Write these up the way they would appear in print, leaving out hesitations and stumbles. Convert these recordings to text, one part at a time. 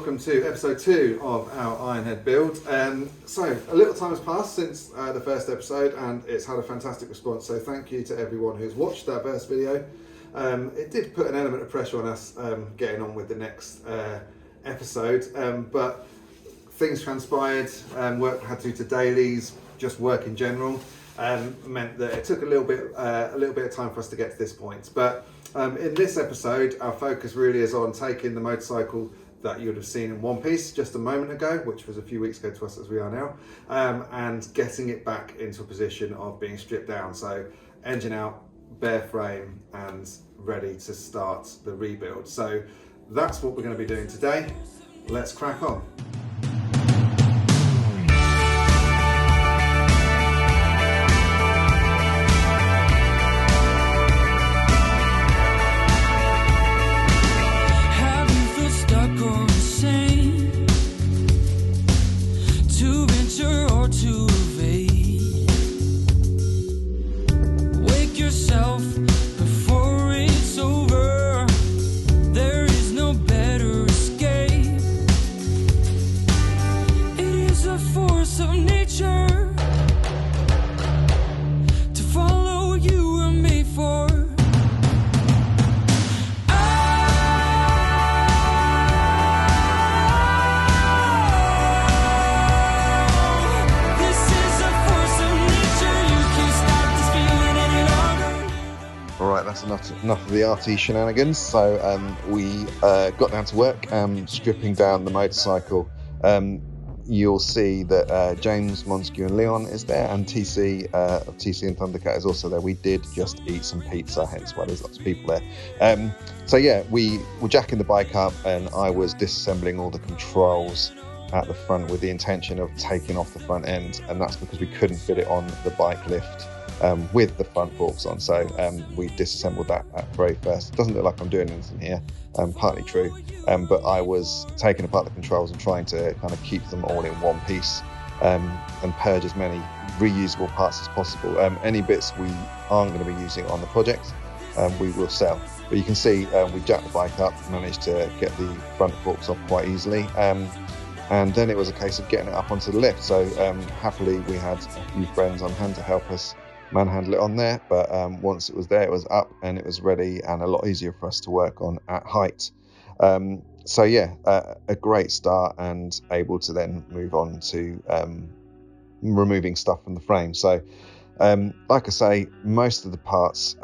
welcome to episode 2 of our Ironhead build. So a little time has passed since the first episode and it's had a fantastic response, so thank you to everyone who's watched that first video. It did put an element of pressure on us getting on with the next episode, but things transpired, work we had to do to dailies, just work in general, meant that it took a little bit of time for us to get to this point. But in this episode, our focus really is on taking the motorcycle that you would have seen in one piece just a moment ago, which was a few weeks ago to us as we are now, and getting it back into a position of being stripped down. So engine out, bare frame, and ready to start the rebuild. So that's what we're going to be doing today. Let's crack on. Enough of the RT shenanigans, so we got down to work stripping down the motorcycle. You'll see that James, Montague and Leon is there, and TC and Thundercat is also there. We did just eat some pizza, hence why there's lots of people there. So yeah, we were jacking the bike up and I was disassembling all the controls at the front with the intention of taking off the front end, and that's because we couldn't fit it on the bike lift with the front forks on, so we disassembled that at very first. It doesn't look like I'm doing anything here, partly true, but I was taking apart the controls and trying to kind of keep them all in one piece and purge as many reusable parts as possible. Any bits we aren't going to be using on the project, we will sell. But you can see we jacked the bike up, managed to get the front forks off quite easily, and then it was a case of getting it up onto the lift. So happily we had a few friends on hand to help us manhandle it on there, but once it was there, it was up and it was ready and a lot easier for us to work on at height. So yeah, a great start and able to then move on to removing stuff from the frame. So like I say, most of the parts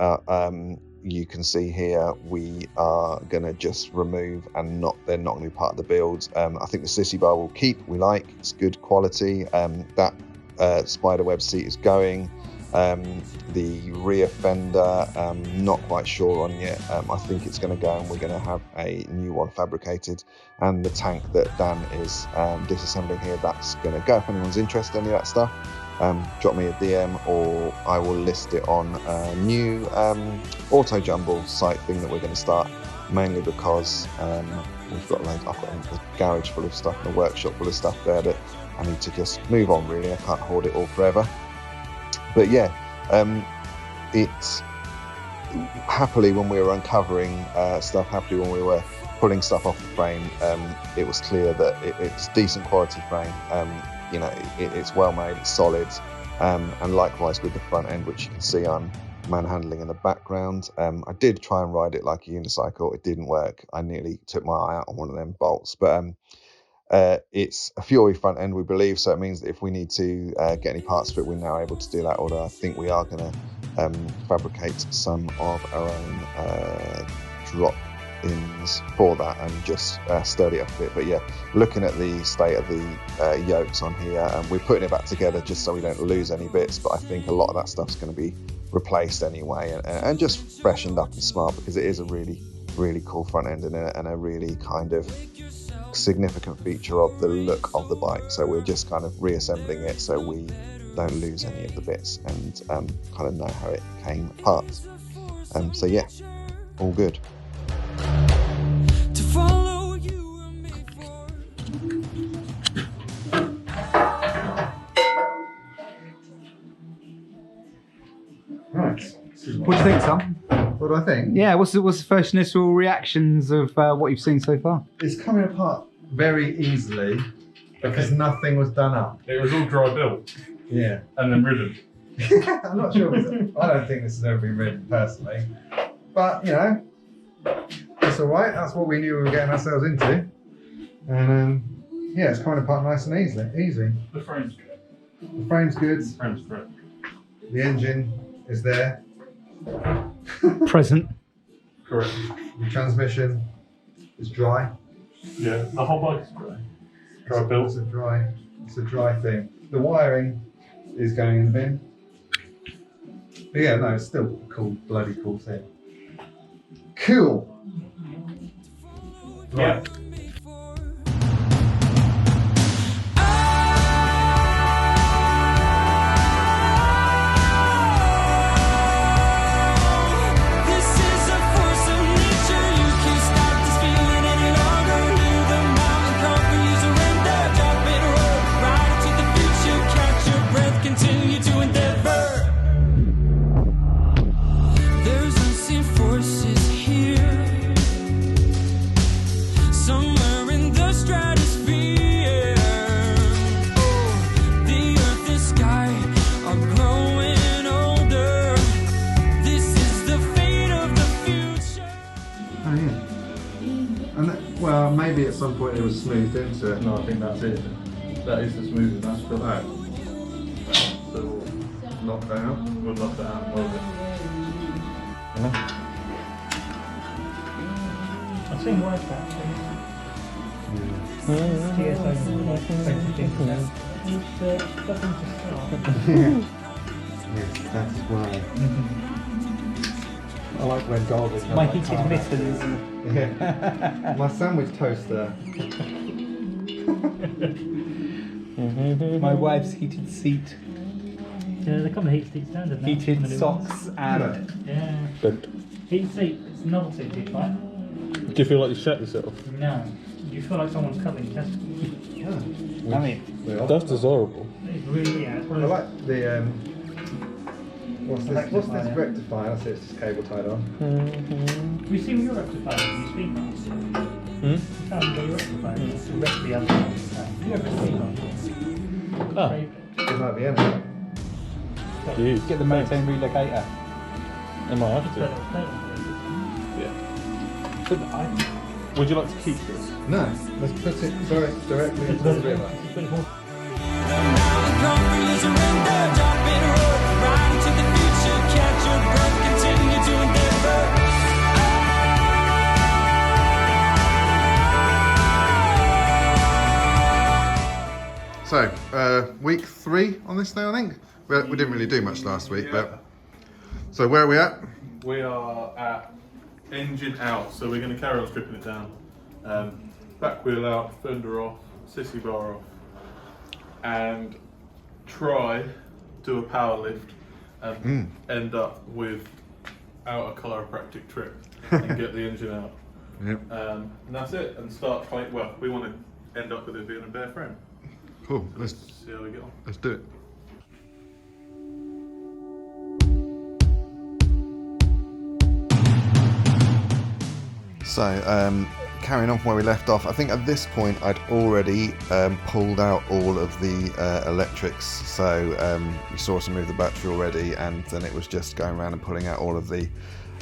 you can see here we are going to just remove, and they're not going to be part of the build. I think the sissy bar will keep, it's good quality. That spiderweb seat is going. The rear fender, not quite sure on yet. I think it's going to go and we're going to have a new one fabricated, and the tank that Dan is disassembling here, that's going to go. If anyone's interested in any of that stuff, drop me a DM or I will list it on a new auto jumble site thing that we're going to start, mainly because I've got a garage full of stuff and a workshop full of stuff there that I need to just move on. Really, I can't hoard it all forever. But yeah, it's happily when we were uncovering stuff, happily when we were pulling stuff off the frame, it was clear that it's decent quality frame. It's well made, it's solid, and likewise with the front end, which you can see I'm manhandling in the background. I did try and ride it like a unicycle. It didn't work. I nearly took my eye out on one of them bolts, but it's a Fury front end, we believe, so it means that if we need to get any parts for it, we're now able to do that, although I think we are going to fabricate some of our own drop-ins for that and just sturdy up a bit. But yeah, looking at the state of the yokes on here, we're putting it back together just so we don't lose any bits, but I think a lot of that stuff's going to be replaced anyway and just freshened up and smart, because it is a really, really cool front end and a really kind of significant feature of the look of the bike. So we're just kind of reassembling it so we don't lose any of the bits and kind of know how it came apart. So yeah, all good. Right. What do you think, Tom? What do I think? Yeah, what's the first initial reactions of what you've seen so far? It's coming apart very easily because nothing was done up. It was all dry built. Yeah. And then ridden. I'm not sure. I don't think this has ever been ridden personally, but you know, it's all right. That's what we knew we were getting ourselves into, and yeah, it's coming apart nice and easy. The frame's good. The frame's good. The frame's correct. The engine is there. Present. Correct. The transmission is dry. Yeah, the whole bike is dry. Dry built. It's a dry thing. The wiring is going in the bin. But yeah, no, it's still a cool, bloody cool thing. Cool. Yeah. Right. Continue to endeavor. There's unseen forces here, somewhere in the stratosphere. The earth and sky are growing older. This is the fate of the future. Oh yeah. And that, well, maybe at some point it was smoothed into it. No, I think that's it. That is the smoothing. That's the Right. So Lock that out. we'll lock that out and hold it. I've seen worse actually. TSO doesn't just start. Yes, that's why. I like when gold is My heated mittens. Yeah. My sandwich toaster. My wife's heated seat. Yeah, they come with heat seat standard now. Heated socks and... Yeah. But Heat seat, it's novelty seat, right? do you feel like you shut yourself? No. You feel like someone's covering your chest. I mean, That's desirable. It's really, yeah, it's one I of those. like the what's this Rectifier. rectifier? That's it, it's just cable tied on. We see what your rectifier is, you speak now. You found where your rectifier is. The rest of the other ones. You have a speak on. Ah. It might be empty. Jeez. get the Motane relocator. I might have to. Yeah. But would you like to keep this? No, let's put it directly into the river. So, week 3 on this now, I think. We didn't really do much last week, but... So where are we at? We are at engine out, so we're going to carry on stripping it down. Back wheel out, fender off, sissy bar off, and try do a power lift and end up with out a chiropractic trip and get the engine out. Yep. And that's it. And start trying. Well, we want to end up with it being a bare frame. Cool, let's See how we get on. do it. So, carrying on from where we left off, I think at this point I'd already pulled out all of the electrics. So you saw us remove the battery already, and then it was just going around and pulling out all of the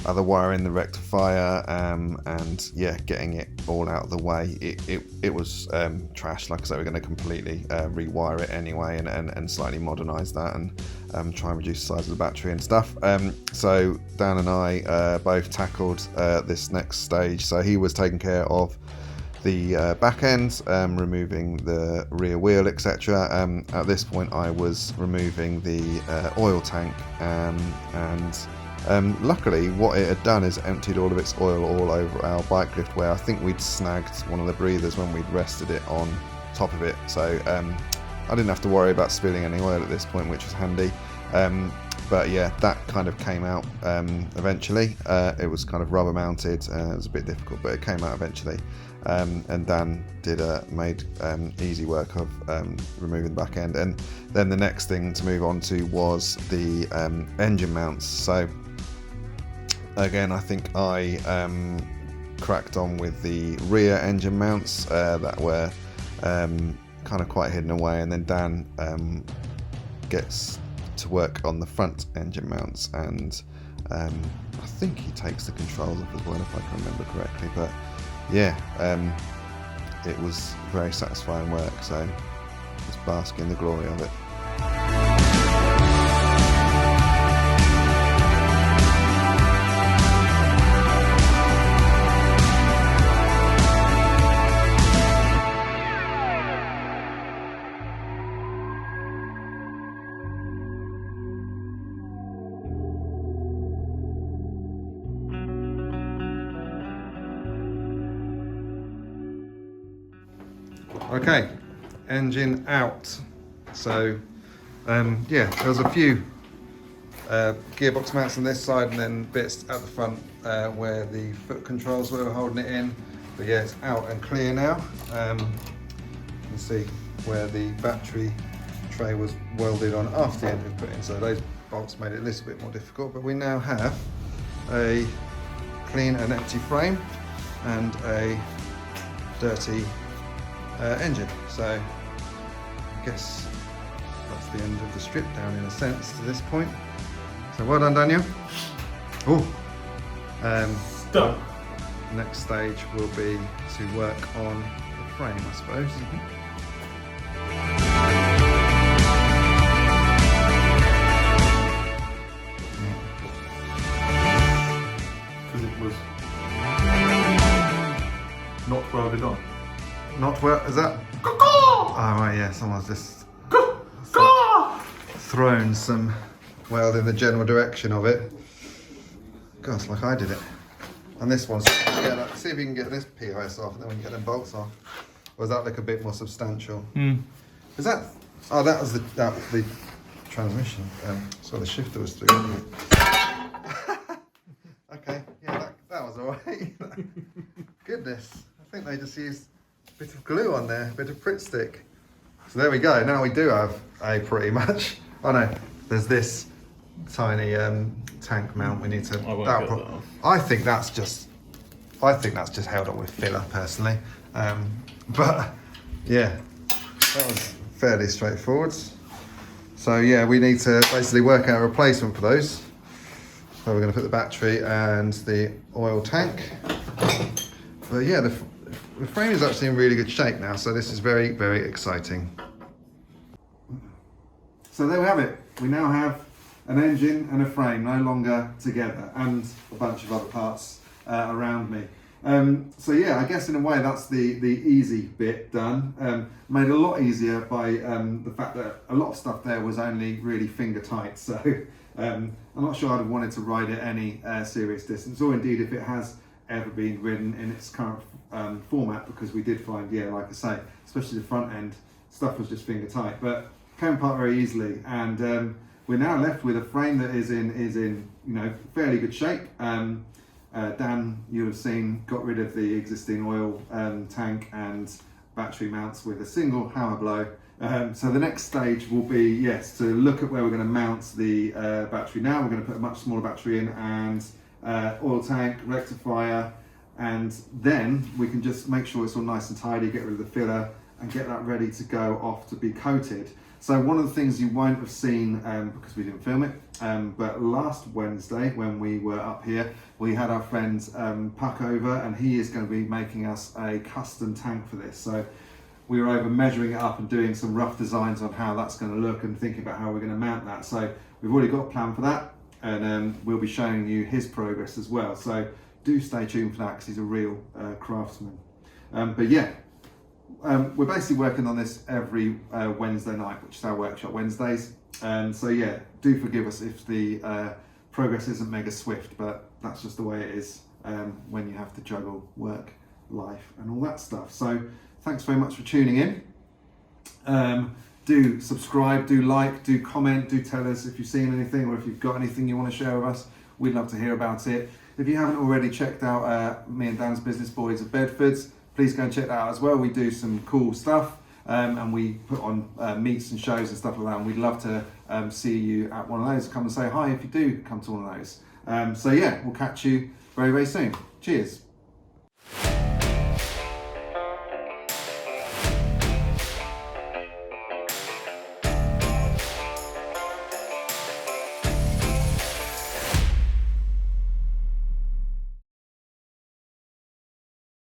other wiring, the rectifier, and yeah, getting it all out of the way. It was trash. Like I said, we're going to completely rewire it anyway, and slightly modernise that, and try and reduce the size of the battery and stuff. So Dan and I both tackled this next stage. So he was taking care of the back end, removing the rear wheel, etc. At this point I was removing the oil tank, and luckily what it had done is emptied all of its oil all over our bike lift, where I think we'd snagged one of the breathers when we'd rested it on top of it. So I didn't have to worry about spilling any oil at this point, which was handy. But yeah, that kind of came out eventually. It was kind of rubber mounted. It was a bit difficult, but it came out eventually. And Dan made easy work of removing the back end. And then the next thing to move on to was the engine mounts. So again, I think I cracked on with the rear engine mounts that were kind of quite hidden away, and then Dan gets to work on the front engine mounts, and I think he takes the controls off as well, if I can remember correctly. But yeah, it was very satisfying work, so just bask in the glory of it. Okay, engine out. So yeah, there was a few gearbox mounts on this side and then bits at the front where the foot controls were holding it in. But yeah, it's out and clear now. You can see where the battery tray was welded on after the engine was put in, so those bolts made it a little bit more difficult. But we now have a clean and empty frame and a dirty engine. So I guess that's the end of the strip down in a sense to this point. So well done, Daniel. Oh, Done. next stage will be to work on the frame, I suppose. Because it was not welded on. Not well, is that? Oh right, yeah, someone's just thrown some weld in the general direction of it. Gosh, like I did it. And this one's, yeah, like, see if you can get this POS off, and then we can get them bolts off. Or does that look a bit more substantial? Is that, oh, that was the transmission. So the shifter was through. Okay, yeah, that was alright. Goodness, I think they just used a bit of glue on there, a bit of Pritt stick. So there we go, now we do have a pretty much, oh no, there's this tiny tank mount we need to, I won't get that off. I think that's just held on with filler personally. But yeah, that was fairly straightforward. So yeah, we need to basically work out a replacement for those. So we're going to put the battery and the oil tank. But yeah, the frame is actually in really good shape now, so this is very, very exciting. So there we have it. We now have an engine and a frame no longer together, and a bunch of other parts around me. So yeah, I guess in a way that's the easy bit done. Made a lot easier by the fact that a lot of stuff there was only really finger tight. So I'm not sure I'd have wanted to ride it any serious distance, or indeed if it has ever been ridden in its current format, because we did find, yeah, like I say, especially the front end, stuff was just finger tight, but came apart very easily. And we're now left with a frame that is in you know, fairly good shape. Dan, you'll have seen, got rid of the existing oil tank and battery mounts with a single hammer blow. So the next stage will be, yes, to look at where we're going to mount the battery now. We're going to put a much smaller battery in, and oil tank, rectifier, and then we can just make sure it's all nice and tidy, get rid of the filler, and get that ready to go off to be coated. So one of the things you won't have seen, because we didn't film it, but last Wednesday when we were up here, we had our friend Puck over, and he is going to be making us a custom tank for this. So we were over measuring it up and doing some rough designs on how that's going to look and thinking about how we're going to mount that. So we've already got a plan for that, and we'll be showing you his progress as well. So do stay tuned for that, because he's a real craftsman. But yeah, we're basically working on this every Wednesday night, which is our workshop Wednesdays. And so yeah, do forgive us if the progress isn't mega swift, but that's just the way it is when you have to juggle work, life, and all that stuff. So thanks very much for tuning in. Do subscribe, do like, do comment, do tell us if you've seen anything, or if you've got anything you want to share with us. We'd love to hear about it. If you haven't already checked out me and Dan's Business Boys of Bedfords, please go and check that out as well. We do some cool stuff, and we put on meets and shows and stuff like that, and we'd love to see you at one of those. Come and say hi if you do come to one of those. So yeah, we'll catch you very, very soon. Cheers.